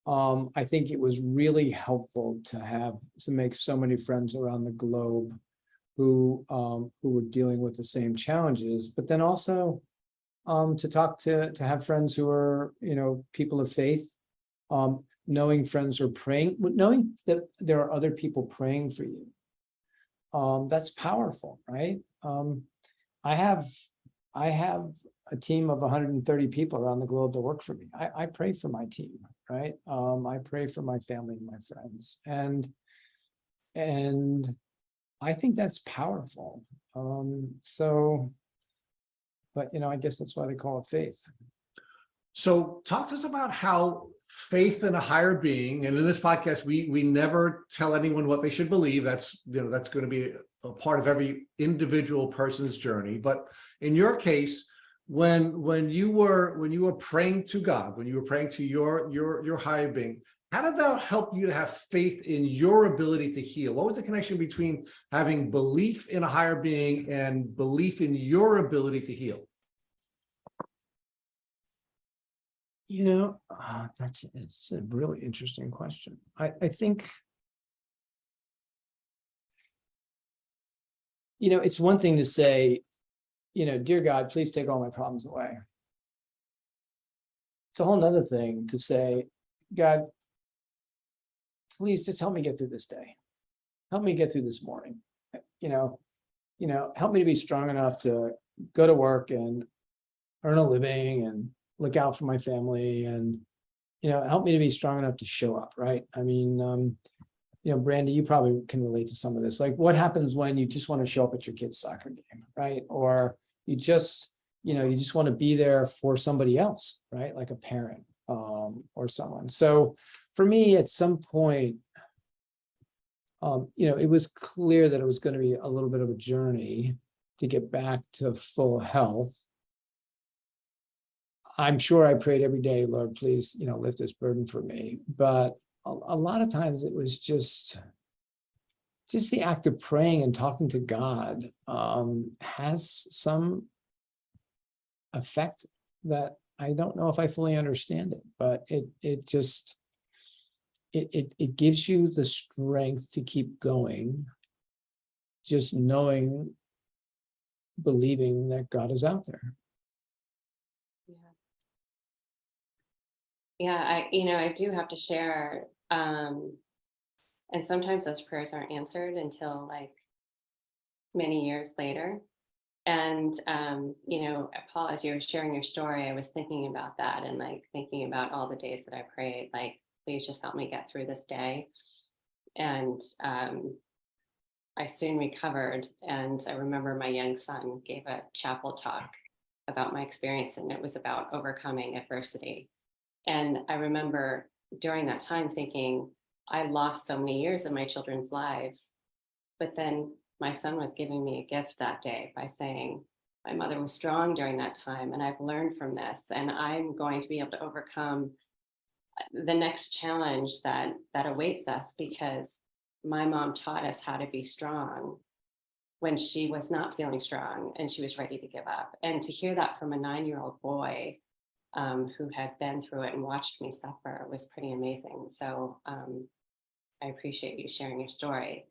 I think it was really helpful to make so many friends around the globe who were dealing with the same challenges, but then also to have friends who are, people of faith, knowing friends are praying, knowing that there are other people praying for you. That's powerful, right? I have a team of 130 people around the globe that work for me. I pray for my team, right? I pray for my family and my friends, and I think that's powerful. But I guess that's why they call it faith. So talk to us about how faith in a higher being, and in this podcast, we never tell anyone what they should believe. That's going to be a part of every individual person's journey. But in your case, when you were praying to God, when you were praying to your higher being, how did that help you to have faith in your ability to heal? What was the connection between having belief in a higher being and belief in your ability to heal? It's a really interesting question. I think, it's one thing to say, dear God, please take all my problems away. It's a whole nother thing to say, God, please just help me get through this day. Help me get through this morning. Help me to be strong enough to go to work and earn a living and look out for my family, and help me to be strong enough to show up, right? I mean, Brandi, you probably can relate to some of this. Like, what happens when you just want to show up at your kid's soccer game, right? Or you just want to be there for somebody else, right? Like a parent or someone. So for me, at some point, it was clear that it was going to be a little bit of a journey to get back to full health. I'm sure I prayed every day, Lord, please, lift this burden for me. But a lot of times it was just just the act of praying and talking to God has some effect that I don't know if I fully understand it, but it just it gives you the strength to keep going, just knowing, believing that God is out there. Yeah, I do have to share, and sometimes those prayers aren't answered until like many years later. And Paul, as you were sharing your story, I was thinking about that and like thinking about all the days that I prayed, like, please just help me get through this day. And I soon recovered. And I remember my young son gave a chapel talk about my experience, and it was about overcoming adversity. And I remember during that time thinking, I lost so many years of my children's lives, but then my son was giving me a gift that day by saying, my mother was strong during that time, and I've learned from this, and I'm going to be able to overcome the next challenge that awaits us, because my mom taught us how to be strong when she was not feeling strong and she was ready to give up. And to hear that from a 9-year-old boy who had been through it and watched me suffer was pretty amazing. So I appreciate you sharing your story.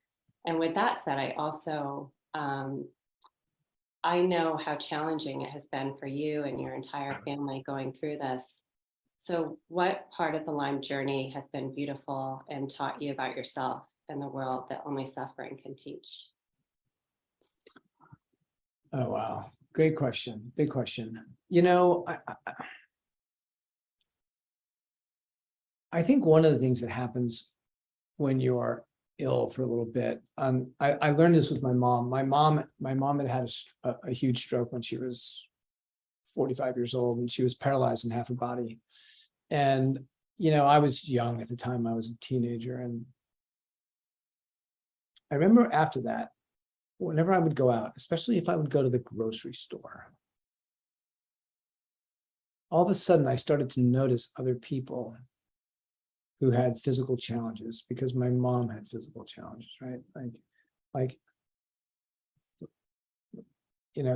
And with that said, I also, I know how challenging it has been for you and your entire family going through this. So what part of the Lyme journey has been beautiful and taught you about yourself and the world that only suffering can teach? Oh, wow. Great question. Big question. I think one of the things that happens when you're ill for a little bit, I learned this with my mom. My mom had a huge stroke when she was 45 years old, and she was paralyzed in half her body. And, I was young at the time. I was a teenager. And I remember after that, whenever I would go out, especially if I would go to the grocery store, all of a sudden I started to notice other people who had physical challenges, because my mom had physical challenges, right?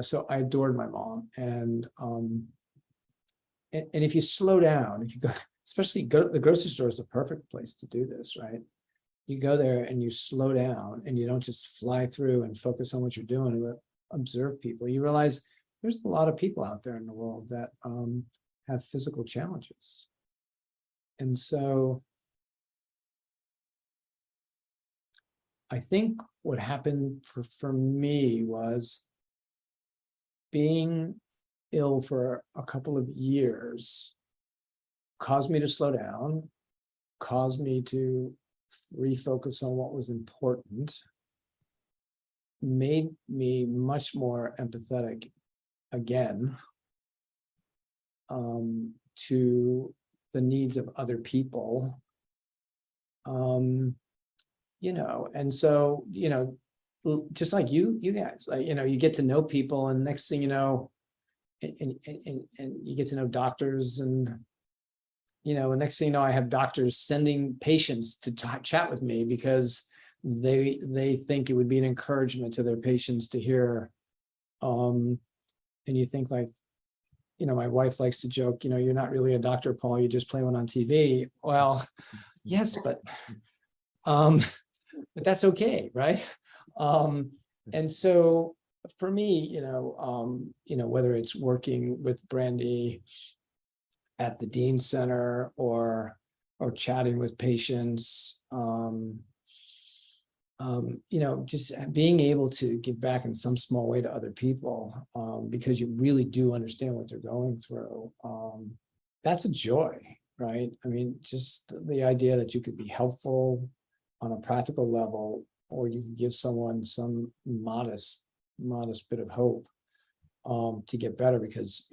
So I adored my mom. And if you slow down, if you go, especially the grocery store is the perfect place to do this, right? You go there and you slow down, and you don't just fly through and focus on what you're doing, but observe people. You realize there's a lot of people out there in the world that have physical challenges. And so I think what happened for me was being ill for a couple of years caused me to slow down, caused me to refocus on what was important, made me much more empathetic again to the needs of other people. And so, just like you guys, you get to know people, and next thing you know, and you get to know doctors, and next thing you know, I have doctors sending patients to chat with me because they think it would be an encouragement to their patients to hear. And you think like, my wife likes to joke, you're not really a doctor, Paul, you just play one on TV. Well, yes, but that's okay, right? And so for me, whether it's working with Brandi at the Dean Center or chatting with patients, just being able to give back in some small way to other people, because you really do understand what they're going through. That's a joy, right? I mean, just the idea that you could be helpful on a practical level, or you can give someone some modest bit of hope to get better because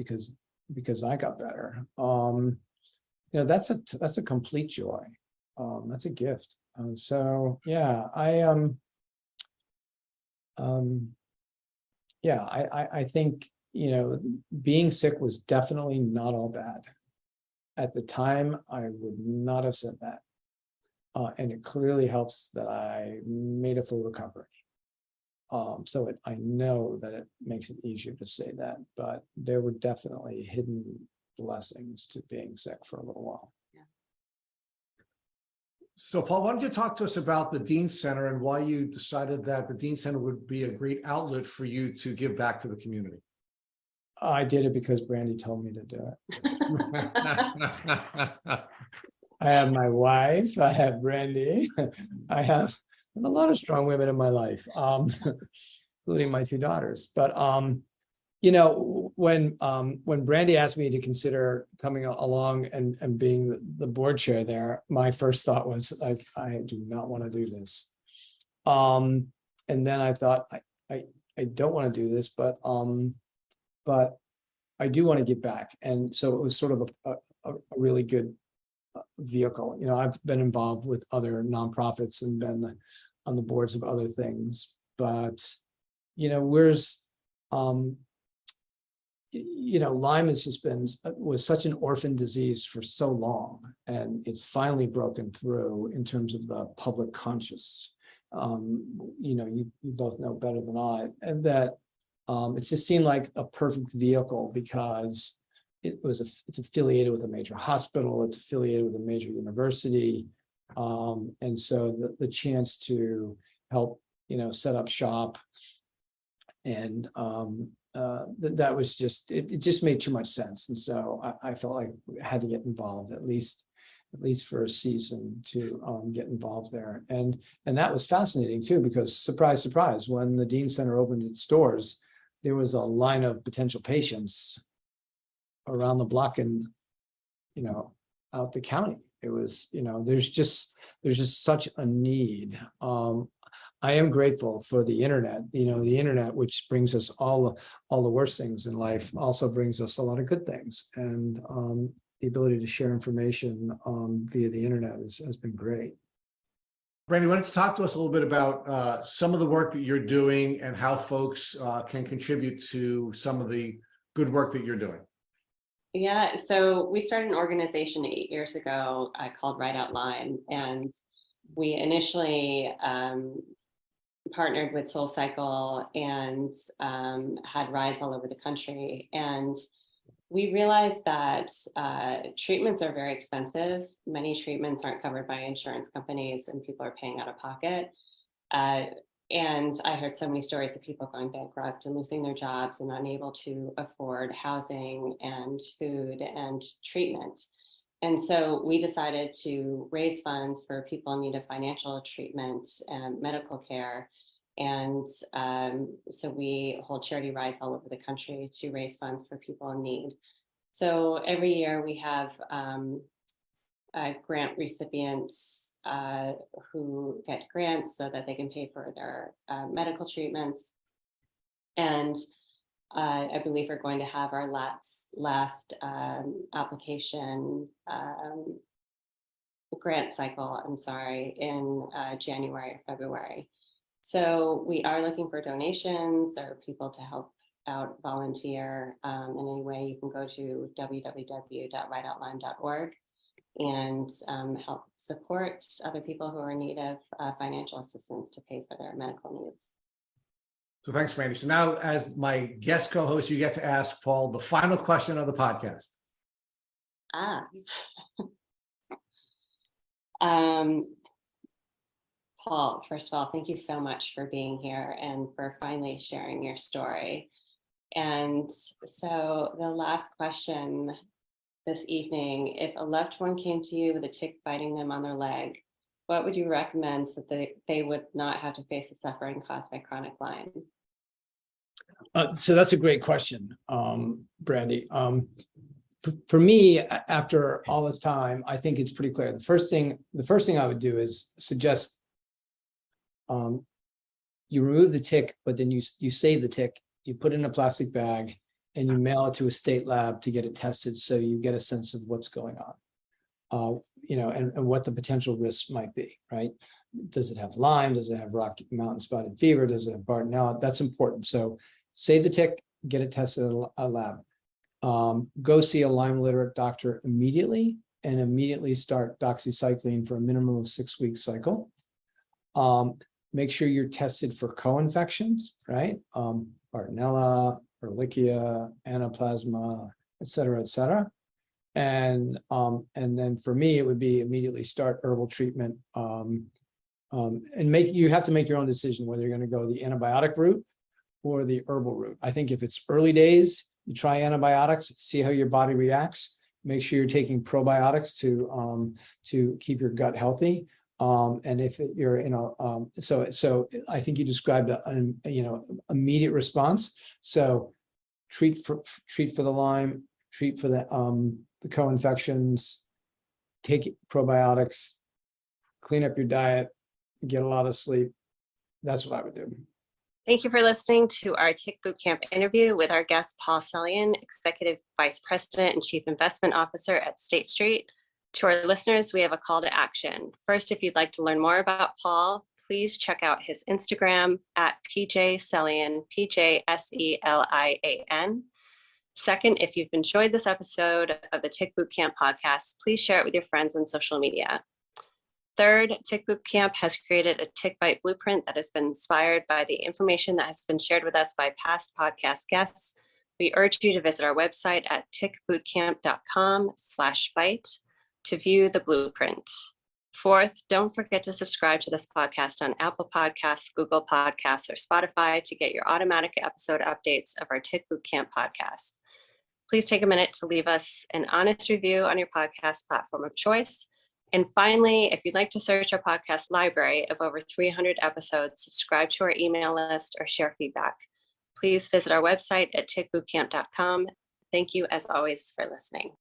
I got better. That's a complete joy. That's a gift. So yeah, I think, being sick was definitely not all bad. At the time, I would not have said that. And it clearly helps that I made a full recovery. I know that it makes it easier to say that, but there were definitely hidden blessings to being sick for a little while. So Paul, why don't you talk to us about the Dean Center and why you decided that the Dean Center would be a great outlet for you to give back to the community? I did it because Brandi told me to do it. I have my wife, I have Brandi, I have a lot of strong women in my life, including my two daughters. But when Brandi asked me to consider coming along and being the board chair there, my first thought was like, I do not want to do this. And then I thought, I don't want to do this, but I do want to give back. And so it was sort of a really good vehicle. I've been involved with other nonprofits and been on the boards of other things, but Lyme was such an orphan disease for so long, and it's finally broken through in terms of the public conscious. You both know better than I, and that it just seemed like a perfect vehicle because it's affiliated with a major hospital, it's affiliated with a major university, and so the chance to help set up shop and that was just it just made too much sense. And so I felt like I had to get involved at least for a season to get involved there. And that was fascinating too, because surprise, surprise, when the Dean Center opened its doors, there was a line of potential patients around the block and out the county. It was, there's just such a need. I am grateful for the internet, the internet, which brings us all the worst things in life, also brings us a lot of good things. And the ability to share information via the internet has been great. Brandi, why don't you talk to us a little bit about some of the work that you're doing and how folks can contribute to some of the good work that you're doing? Yeah, so we started an organization 8 years ago called Ride Out Lyme, and we initially partnered with SoulCycle and had rides all over the country. And we realized that treatments are very expensive. Many treatments aren't covered by insurance companies and people are paying out of pocket. And I heard so many stories of people going bankrupt and losing their jobs and unable to afford housing and food and treatment. And so we decided to raise funds for people in need of financial treatment and medical care. And so we hold charity rides all over the country to raise funds for people in need. So every year we have grant recipients who get grants so that they can pay for their medical treatments. And I believe we're going to have our last application grant cycle, in January or February. So we are looking for donations or people to help out, volunteer in any way. You can go to www.rideoutlyme.org and help support other people who are in need of financial assistance to pay for their medical needs. So thanks, Brandi. So now, as my guest co-host, you get to ask Paul the final question of the podcast. Paul, first of all, thank you so much for being here and for finally sharing your story. And so the last question this evening, if a loved one came to you with a tick biting them on their leg, what would you recommend so that they would not have to face the suffering caused by chronic Lyme? So that's a great question, Brandi. For me, after all this time, I think it's pretty clear. The first thing I would do is suggest you remove the tick, but then you save the tick, you put it in a plastic bag, and you mail it to a state lab to get it tested, so you get a sense of what's going on, and what the potential risks might be. Right? Does it have Lyme? Does it have Rocky Mountain Spotted Fever? Does it have Bartonella? That's important. So save the tick, get it tested at a lab. Go see a Lyme literate doctor immediately, and immediately start doxycycline for a minimum of 6 week cycle. Make sure you're tested for co-infections, right? Bartonella, Ehrlichia, Anaplasma, et cetera, et cetera. And then for me, it would be immediately start herbal treatment. And you have to make your own decision whether you're going to go the antibiotic route or the herbal route. I think if it's early days, you try antibiotics, see how your body reacts. Make sure you're taking probiotics to keep your gut healthy. And if you're in a so I think you described an immediate response. So treat for the Lyme, treat for the co-infections, take probiotics, clean up your diet, get a lot of sleep. That's what I would do. Thank you for listening to our Tick Bootcamp interview with our guest, Paul Selian, Executive Vice President and Chief Investment Officer at State Street. To our listeners, we have a call to action. First, if you'd like to learn more about Paul, please check out his Instagram at PJSelian, PJSELIAN. Second, if you've enjoyed this episode of the Tick Bootcamp podcast, please share it with your friends on social media. Third, Tick Bootcamp has created a Tick Bite blueprint that has been inspired by the information that has been shared with us by past podcast guests. We urge you to visit our website at tickbootcamp.com/bite to view the blueprint. Fourth, don't forget to subscribe to this podcast on Apple Podcasts, Google Podcasts, or Spotify to get your automatic episode updates of our Tick Bootcamp podcast. Please take a minute to leave us an honest review on your podcast platform of choice. And finally, if you'd like to search our podcast library of over 300 episodes, subscribe to our email list, or share feedback, please visit our website at tickbootcamp.com. Thank you, as always, for listening.